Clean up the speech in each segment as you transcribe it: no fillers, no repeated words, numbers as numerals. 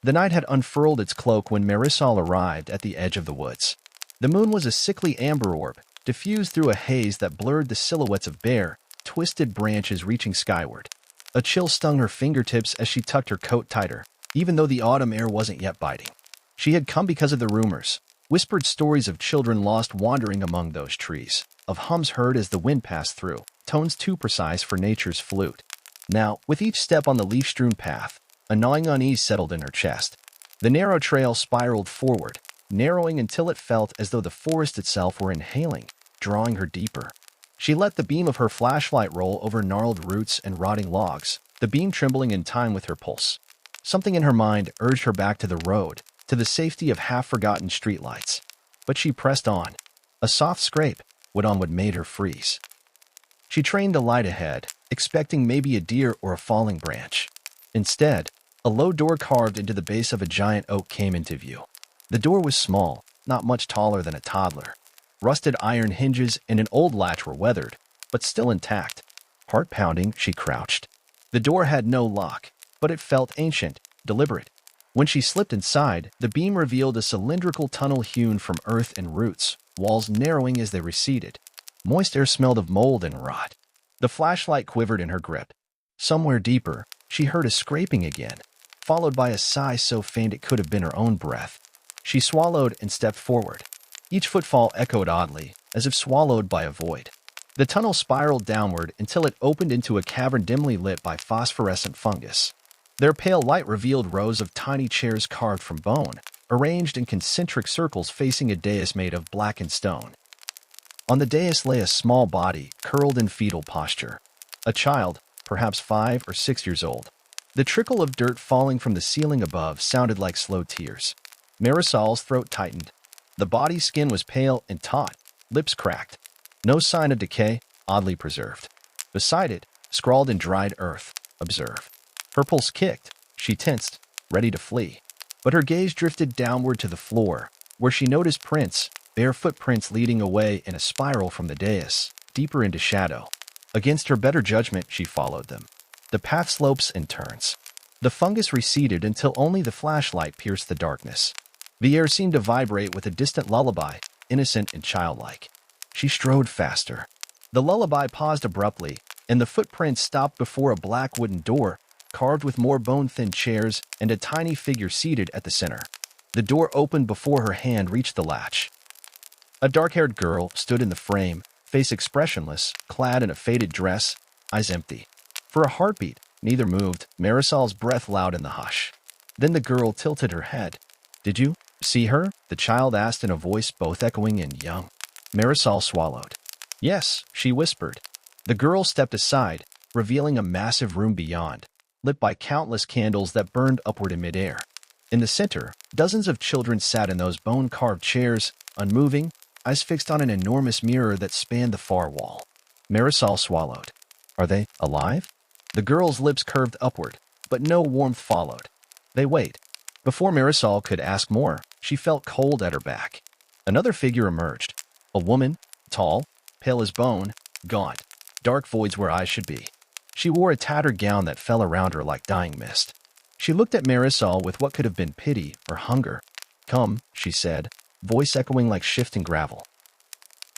The night had unfurled its cloak when Marisol arrived at the edge of the woods. The moon was a sickly amber orb, diffused through a haze that blurred the silhouettes of bare, twisted branches reaching skyward. A chill stung her fingertips as she tucked her coat tighter, even though the autumn air wasn't yet biting. She had come because of the rumors, whispered stories of children lost wandering among those trees, of hums heard as the wind passed through, tones too precise for nature's flute. Now, with each step on the leaf-strewn path, a gnawing unease settled in her chest. The narrow trail spiraled forward, narrowing until it felt as though the forest itself were inhaling, drawing her deeper. She let the beam of her flashlight roll over gnarled roots and rotting logs, the beam trembling in time with her pulse. Something in her mind urged her back to the road, to the safety of half-forgotten streetlights. But she pressed on. A soft scrape went on what made her freeze. She trained the light ahead, expecting maybe a deer or a falling branch. Instead, a low door carved into the base of a giant oak came into view. The door was small, not much taller than a toddler. Rusted iron hinges and an old latch were weathered, but still intact. Heart pounding, she crouched. The door had no lock, but it felt ancient, deliberate. When she slipped inside, the beam revealed a cylindrical tunnel hewn from earth and roots, walls narrowing as they receded. Moist air smelled of mold and rot. The flashlight quivered in her grip. Somewhere deeper, she heard a scraping again, followed by a sigh so faint it could have been her own breath. She swallowed and stepped forward. Each footfall echoed oddly, as if swallowed by a void. The tunnel spiraled downward until it opened into a cavern dimly lit by phosphorescent fungus. Their pale light revealed rows of tiny chairs carved from bone, arranged in concentric circles facing a dais made of blackened stone. On the dais lay a small body, curled in fetal posture. A child, perhaps 5 or 6 years old. The trickle of dirt falling from the ceiling above sounded like slow tears. Marisol's throat tightened. The body's skin was pale and taut, lips cracked. No sign of decay, oddly preserved. Beside it, scrawled in dried earth, "Observe." Her pulse kicked. She tensed, ready to flee. But her gaze drifted downward to the floor, where she noticed prints, bare footprints leading away in a spiral from the dais, deeper into shadow. Against her better judgment, she followed them. The path slopes and turns. The fungus receded until only the flashlight pierced the darkness. The air seemed to vibrate with a distant lullaby, innocent and childlike. She strode faster. The lullaby paused abruptly, and the footprints stopped before a black wooden door, carved with more bone-thin chairs and a tiny figure seated at the center. The door opened before her hand reached the latch. A dark-haired girl stood in the frame, face expressionless, clad in a faded dress, eyes empty. For a heartbeat, neither moved, Marisol's breath loud in the hush. Then the girl tilted her head. "Did you see her?" the child asked in a voice both echoing and young. Marisol swallowed. "Yes," she whispered. The girl stepped aside, revealing a massive room beyond, lit by countless candles that burned upward in midair. In the center, dozens of children sat in those bone-carved chairs, unmoving, eyes fixed on an enormous mirror that spanned the far wall. Marisol swallowed. "Are they alive?" The girl's lips curved upward, but no warmth followed. They wait. Before Marisol could ask more, she felt cold at her back. Another figure emerged. A woman, tall, pale as bone, gaunt, dark voids where eyes should be. She wore a tattered gown that fell around her like dying mist. She looked at Marisol with what could have been pity or hunger. "Come," she said, voice echoing like shifting gravel.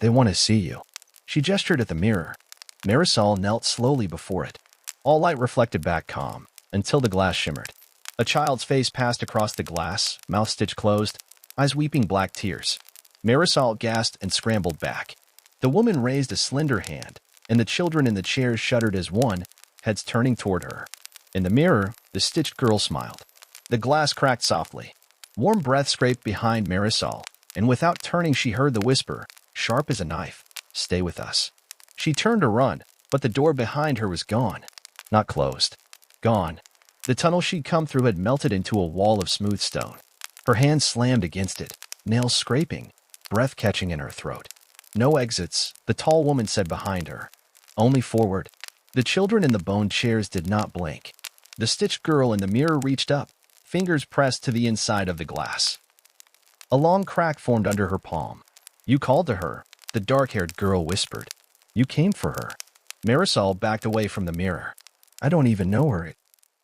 "They want to see you." She gestured at the mirror. Marisol knelt slowly before it. All light reflected back calm, until the glass shimmered. A child's face passed across the glass, mouth stitched closed, eyes weeping black tears. Marisol gasped and scrambled back. The woman raised a slender hand, and the children in the chairs shuddered as one, heads turning toward her. In the mirror, the stitched girl smiled. The glass cracked softly. Warm breath scraped behind Marisol, and without turning she heard the whisper, sharp as a knife, "Stay with us." She turned to run, but the door behind her was gone. Not closed. Gone. The tunnel she'd come through had melted into a wall of smooth stone. Her hands slammed against it, nails scraping, breath catching in her throat. "No exits," the tall woman said behind her. "Only forward." The children in the bone chairs did not blink. The stitched girl in the mirror reached up, fingers pressed to the inside of the glass. A long crack formed under her palm. "You called to her," the dark-haired girl whispered. "You came for her." Marisol backed away from the mirror. "I don't even know her."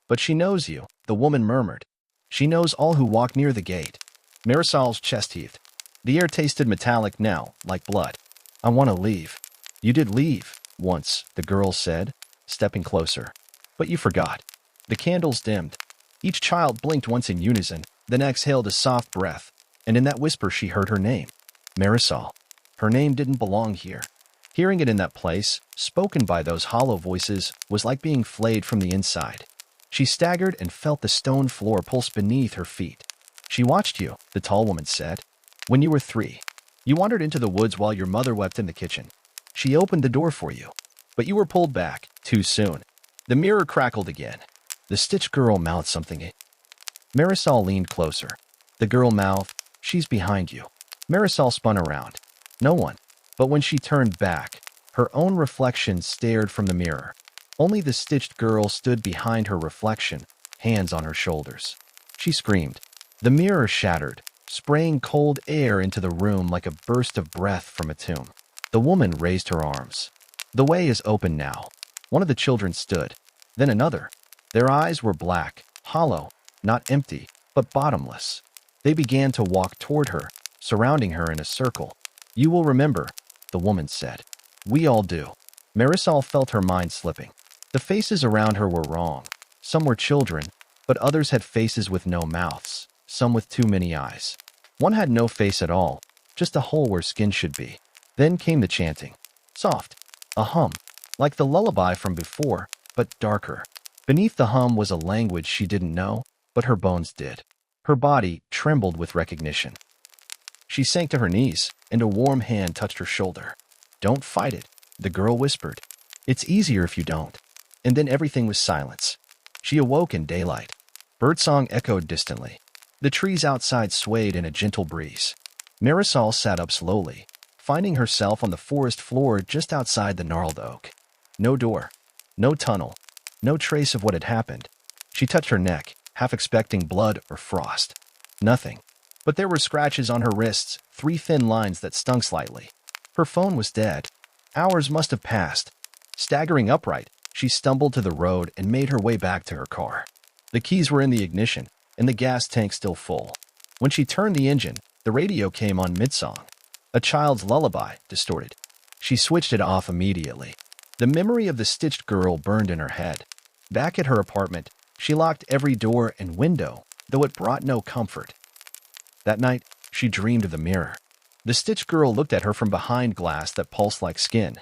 "But she knows you," the woman murmured. She knows all who walk near the gate. Marisol's chest heaved. The air tasted metallic now, like blood. I want to leave. You did leave, once, the girl said, stepping closer. But you forgot. The candles dimmed. Each child blinked once in unison, then exhaled a soft breath, and in that whisper she heard her name. Marisol. Her name didn't belong here. Hearing it in that place, spoken by those hollow voices, was like being flayed from the inside. She staggered and felt the stone floor pulse beneath her feet. She watched you, the tall woman said. When you were 3, you wandered into the woods while your mother wept in the kitchen. She opened the door for you, but you were pulled back, too soon. The mirror crackled again. The stitched girl mouthed something. Marisol leaned closer. The girl mouthed, she's behind you. Marisol spun around. No one. But when she turned back, her own reflection stared from the mirror. Only the stitched girl stood behind her reflection, hands on her shoulders. She screamed. The mirror shattered, spraying cold air into the room like a burst of breath from a tomb. The woman raised her arms. The way is open now. One of the children stood, then another. Their eyes were black, hollow, not empty, but bottomless. They began to walk toward her, surrounding her in a circle. You will remember, the woman said. We all do. Marisol felt her mind slipping. The faces around her were wrong. Some were children, but others had faces with no mouths, some with too many eyes. One had no face at all, just a hole where skin should be. Then came the chanting. Soft. A hum, like the lullaby from before, but darker. Beneath the hum was a language she didn't know, but her bones did. Her body trembled with recognition. She sank to her knees, and a warm hand touched her shoulder. Don't fight it, the girl whispered. It's easier if you don't. And then everything was silence. She awoke in daylight. Birdsong echoed distantly. The trees outside swayed in a gentle breeze. Marisol sat up slowly, finding herself on the forest floor just outside the gnarled oak. No door, no tunnel, no trace of what had happened. She touched her neck, half expecting blood or frost. Nothing. But there were scratches on her wrists, 3 thin lines that stung slightly. Her phone was dead. Hours must have passed. Staggering upright, she stumbled to the road and made her way back to her car. The keys were in the ignition, and the gas tank still full. When she turned the engine, the radio came on mid-song. A child's lullaby, distorted. She switched it off immediately. The memory of the stitched girl burned in her head. Back at her apartment, she locked every door and window, though it brought no comfort. That night, she dreamed of the mirror. The stitched girl looked at her from behind glass that pulsed like skin.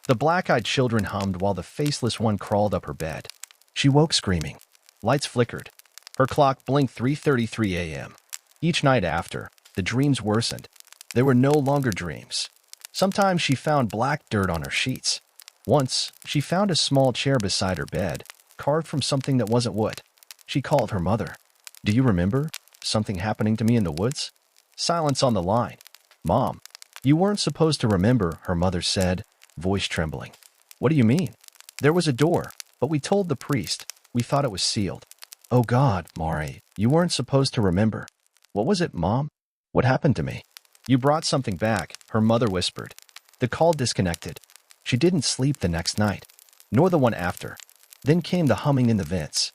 The black-eyed children hummed while the faceless one crawled up her bed. She woke screaming. Lights flickered. Her clock blinked 3:33 a.m. Each night after, the dreams worsened. They were no longer dreams. Sometimes she found black dirt on her sheets. Once, she found a small chair beside her bed, carved from something that wasn't wood. She called her mother. Do you remember? Something happening to me in the woods? Silence on the line. Mom, you weren't supposed to remember, her mother said, voice trembling. What do you mean? There was a door, but we told the priest. We thought it was sealed. Oh God, Mari, you weren't supposed to remember. What was it, Mom? What happened to me? You brought something back, her mother whispered. The call disconnected. She didn't sleep the next night, nor the one after. Then came the humming in the vents.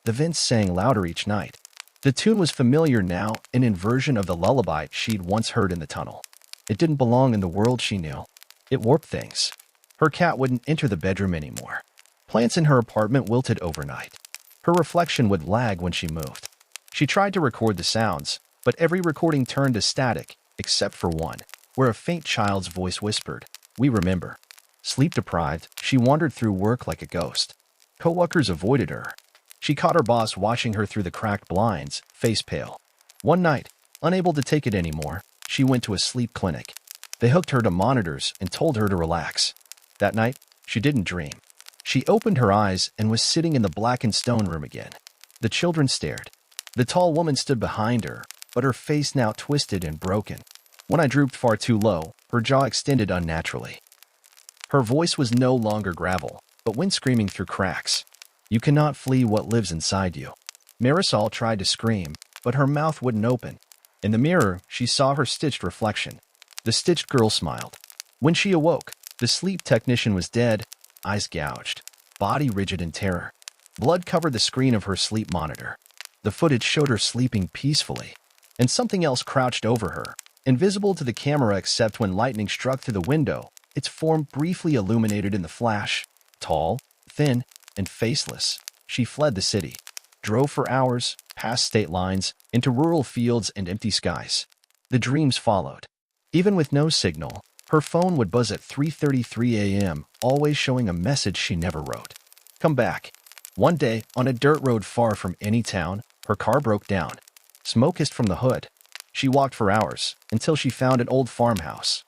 The vents sang louder each night. The tune was familiar now, an inversion of the lullaby she'd once heard in the tunnel. It didn't belong in the world she knew. It warped things. Her cat wouldn't enter the bedroom anymore. Plants in her apartment wilted overnight. Her reflection would lag when she moved. She tried to record the sounds, but every recording turned to static, except for one, where a faint child's voice whispered, "We remember." Sleep-deprived, she wandered through work like a ghost. Co-workers avoided her. She caught her boss watching her through the cracked blinds, face pale. One night, unable to take it anymore, she went to a sleep clinic. They hooked her to monitors and told her to relax. That night, she didn't dream. She opened her eyes and was sitting in the blackened stone room again. The children stared. The tall woman stood behind her, but her face now twisted and broken. When I drooped far too low, her jaw extended unnaturally. Her voice was no longer gravel, but went screaming through cracks. You cannot flee what lives inside you. Marisol tried to scream, but her mouth wouldn't open. In the mirror, she saw her stitched reflection. The stitched girl smiled. When she awoke, the sleep technician was dead, eyes gouged, body rigid in terror. Blood covered the screen of her sleep monitor. The footage showed her sleeping peacefully, and something else crouched over her, invisible to the camera except when lightning struck through the window. Its form briefly illuminated in the flash. Tall, thin, and faceless, she fled the city, drove for hours, past state lines, into rural fields and empty skies. The dreams followed. Even with no signal, her phone would buzz at 3:33 a.m., always showing a message she never wrote. Come back. One day, on a dirt road far from any town, her car broke down. Smoke hissed from the hood. She walked for hours, until she found an old farmhouse.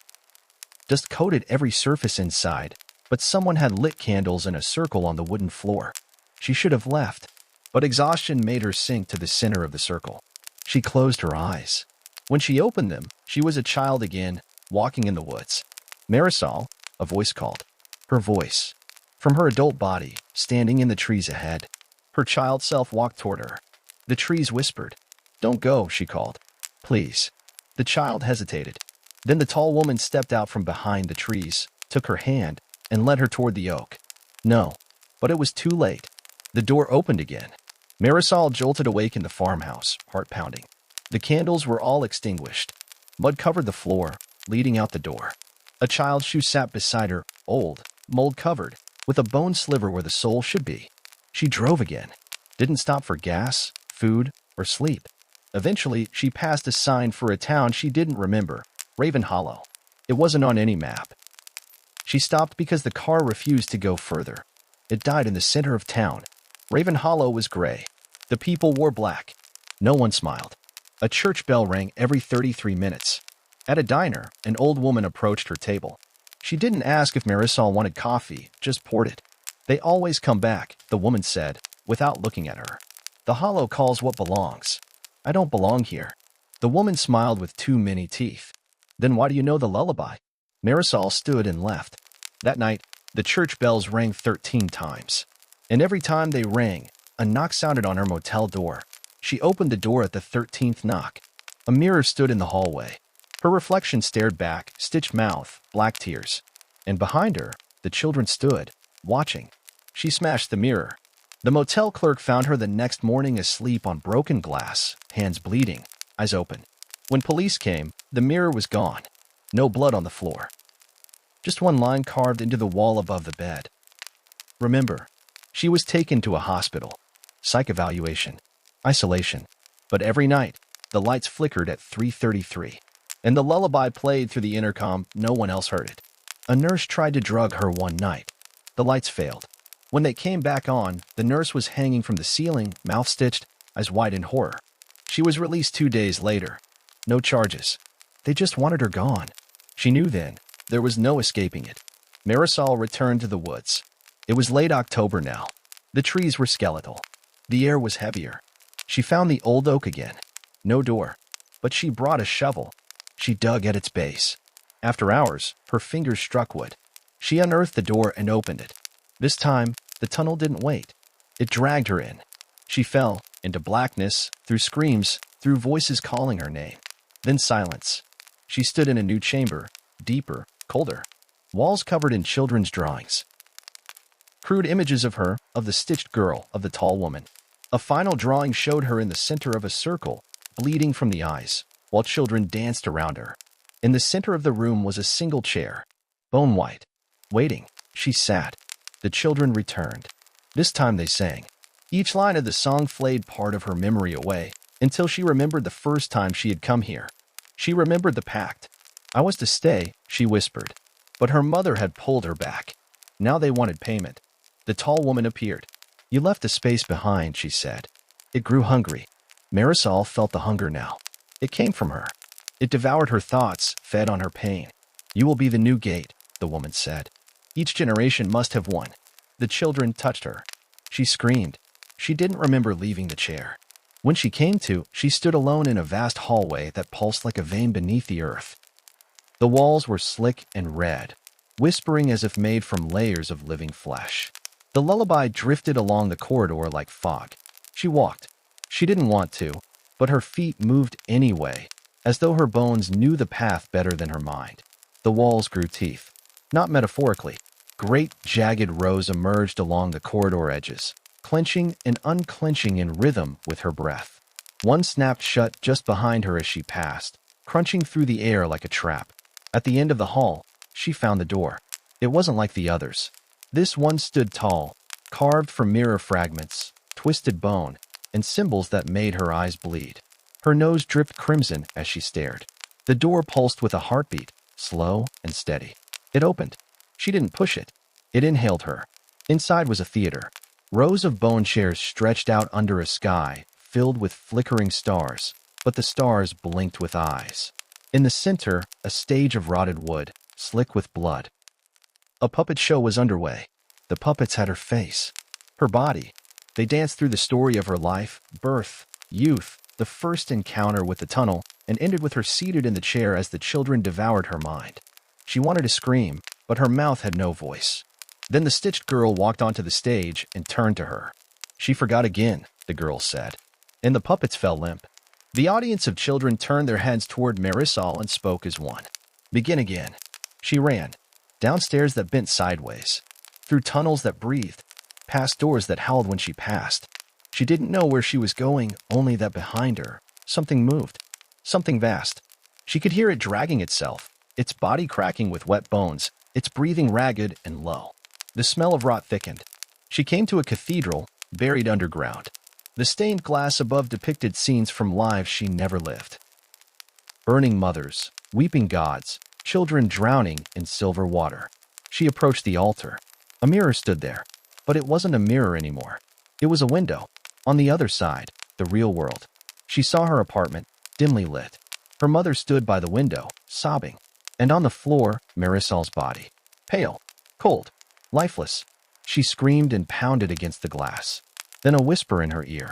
Dust coated every surface inside, but someone had lit candles in a circle on the wooden floor. She should have left, but exhaustion made her sink to the center of the circle. She closed her eyes. When she opened them, she was a child again, walking in the woods. Marisol, a voice called. Her voice. From her adult body, standing in the trees ahead. Her child self walked toward her. The trees whispered. Don't go, she called. Please. The child hesitated. Then the tall woman stepped out from behind the trees, took her hand, and led her toward the oak. No. But it was too late. The door opened again. Marisol jolted awake in the farmhouse, heart pounding. The candles were all extinguished. Mud covered the floor, leading out the door. A child's shoe sat beside her, old, mold-covered, with a bone sliver where the sole should be. She drove again. Didn't stop for gas, food, or sleep. Eventually, she passed a sign for a town she didn't remember, Raven Hollow. It wasn't on any map. She stopped because the car refused to go further. It died in the center of town. Raven Hollow was gray. The people wore black. No one smiled. A church bell rang every 33 minutes. At a diner, an old woman approached her table. She didn't ask if Marisol wanted coffee, just poured it. They always come back, the woman said, without looking at her. The hollow calls what belongs. I don't belong here. The woman smiled with too many teeth. Then why do you know the lullaby? Marisol stood and left. That night, the church bells rang 13 times. And every time they rang, a knock sounded on her motel door. She opened the door at the 13th knock. A mirror stood in the hallway. Her reflection stared back, stitched mouth, black tears. And behind her, the children stood, watching. She smashed the mirror. The motel clerk found her the next morning asleep on broken glass, hands bleeding, eyes open. When police came, the mirror was gone. No blood on the floor. Just one line carved into the wall above the bed. Remember, she was taken to a hospital. Psych evaluation. Isolation. But every night, the lights flickered at 3:33. And the lullaby played through the intercom. No one else heard it. A nurse tried to drug her one night. The lights failed. When they came back on, the nurse was hanging from the ceiling, mouth stitched, eyes wide in horror. She was released 2 days later. No charges. They just wanted her gone. She knew then. There was no escaping it. Marisol returned to the woods. It was late October now. The trees were skeletal. The air was heavier. She found the old oak again. No door. But she brought a shovel. She dug at its base. After hours, her fingers struck wood. She unearthed the door and opened it. This time, the tunnel didn't wait. It dragged her in. She fell into blackness, through screams, through voices calling her name. Then silence. She stood in a new chamber, deeper, colder. Walls covered in children's drawings. Crude images of her, of the stitched girl, of the tall woman. A final drawing showed her in the center of a circle, bleeding from the eyes, while children danced around her. In the center of the room was a single chair, bone white. Waiting, she sat. The children returned. This time they sang. Each line of the song flayed part of her memory away, until she remembered the first time she had come here. She remembered the pact. I was to stay, she whispered. But her mother had pulled her back. Now they wanted payment. The tall woman appeared. You left a space behind, she said. It grew hungry. Marisol felt the hunger now. It came from her. It devoured her thoughts, fed on her pain. You will be the new gate, the woman said. Each generation must have one. The children touched her. She screamed. She didn't remember leaving the chair. When she came to, she stood alone in a vast hallway that pulsed like a vein beneath the earth. The walls were slick and red, whispering as if made from layers of living flesh. The lullaby drifted along the corridor like fog. She walked. She didn't want to, but her feet moved anyway, as though her bones knew the path better than her mind. The walls grew teeth. Not metaphorically. Great, jagged rows emerged along the corridor edges, clenching and unclenching in rhythm with her breath. One snapped shut just behind her as she passed, crunching through the air like a trap. At the end of the hall, she found the door. It wasn't like the others. This one stood tall, carved from mirror fragments, twisted bone, and symbols that made her eyes bleed. Her nose dripped crimson as she stared. The door pulsed with a heartbeat, slow and steady. It opened. She didn't push it. It inhaled her. Inside was a theater. Rows of bone chairs stretched out under a sky filled with flickering stars, but the stars blinked with eyes. In the center, a stage of rotted wood, slick with blood. A puppet show was underway. The puppets had her face, her body. They danced through the story of her life, birth, youth, the first encounter with the tunnel, and ended with her seated in the chair as the children devoured her mind. She wanted to scream, but her mouth had no voice. Then the stitched girl walked onto the stage and turned to her. "She forgot again," the girl said, and the puppets fell limp. The audience of children turned their heads toward Marisol and spoke as one. "Begin again." She ran, downstairs that bent sideways, through tunnels that breathed, past doors that howled when she passed. She didn't know where she was going, only that behind her, something moved, something vast. She could hear it dragging itself, its body cracking with wet bones, its breathing ragged and low. The smell of rot thickened. She came to a cathedral, buried underground. The stained glass above depicted scenes from lives she never lived. Burning mothers, weeping gods, children drowning in silver water. She approached the altar. A mirror stood there, but it wasn't a mirror anymore. It was a window. On the other side, the real world. She saw her apartment, dimly lit. Her mother stood by the window, sobbing. And on the floor, Marisol's body. Pale, cold, lifeless. She screamed and pounded against the glass. Then a whisper in her ear.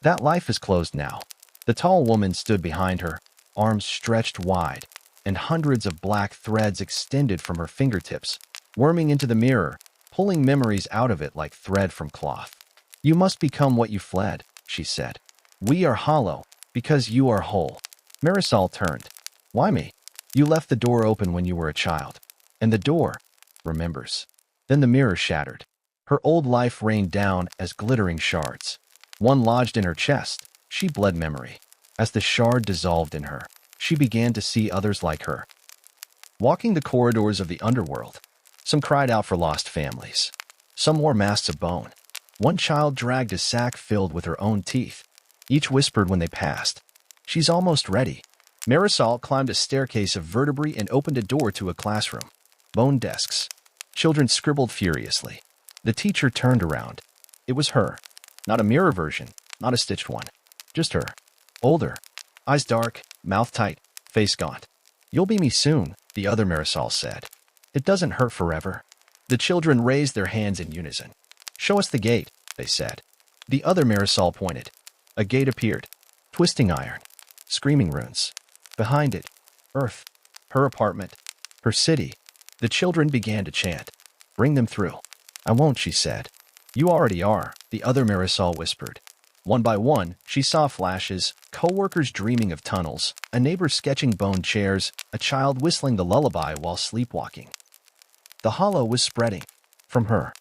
"That life is closed now." The tall woman stood behind her, arms stretched wide, and hundreds of black threads extended from her fingertips, worming into the mirror, pulling memories out of it like thread from cloth. "You must become what you fled," she said. "We are hollow, because you are whole." Marisol turned. "Why me?" "You left the door open when you were a child." And the door remembers. Then the mirror shattered. Her old life rained down as glittering shards. One lodged in her chest. She bled memory. As the shard dissolved in her, she began to see others like her. Walking the corridors of the underworld, some cried out for lost families. Some wore masks of bone. One child dragged a sack filled with her own teeth. Each whispered when they passed, "She's almost ready." Marisol climbed a staircase of vertebrae and opened a door to a classroom. Bone desks. Children scribbled furiously. The teacher turned around. It was her. Not a mirror version, not a stitched one. Just her. Older. Eyes dark, mouth tight, face gaunt. "You'll be me soon," the other Marisol said. "It doesn't hurt forever." The children raised their hands in unison. "Show us the gate," they said. The other Marisol pointed. A gate appeared. Twisting iron. Screaming runes. Behind it, Earth. Her apartment. Her city. The children began to chant. "Bring them through." "I won't," she said. "You already are," the other Marisol whispered. One by one, she saw flashes, co-workers dreaming of tunnels, a neighbor sketching bone chairs, a child whistling the lullaby while sleepwalking. The hollow was spreading. From her,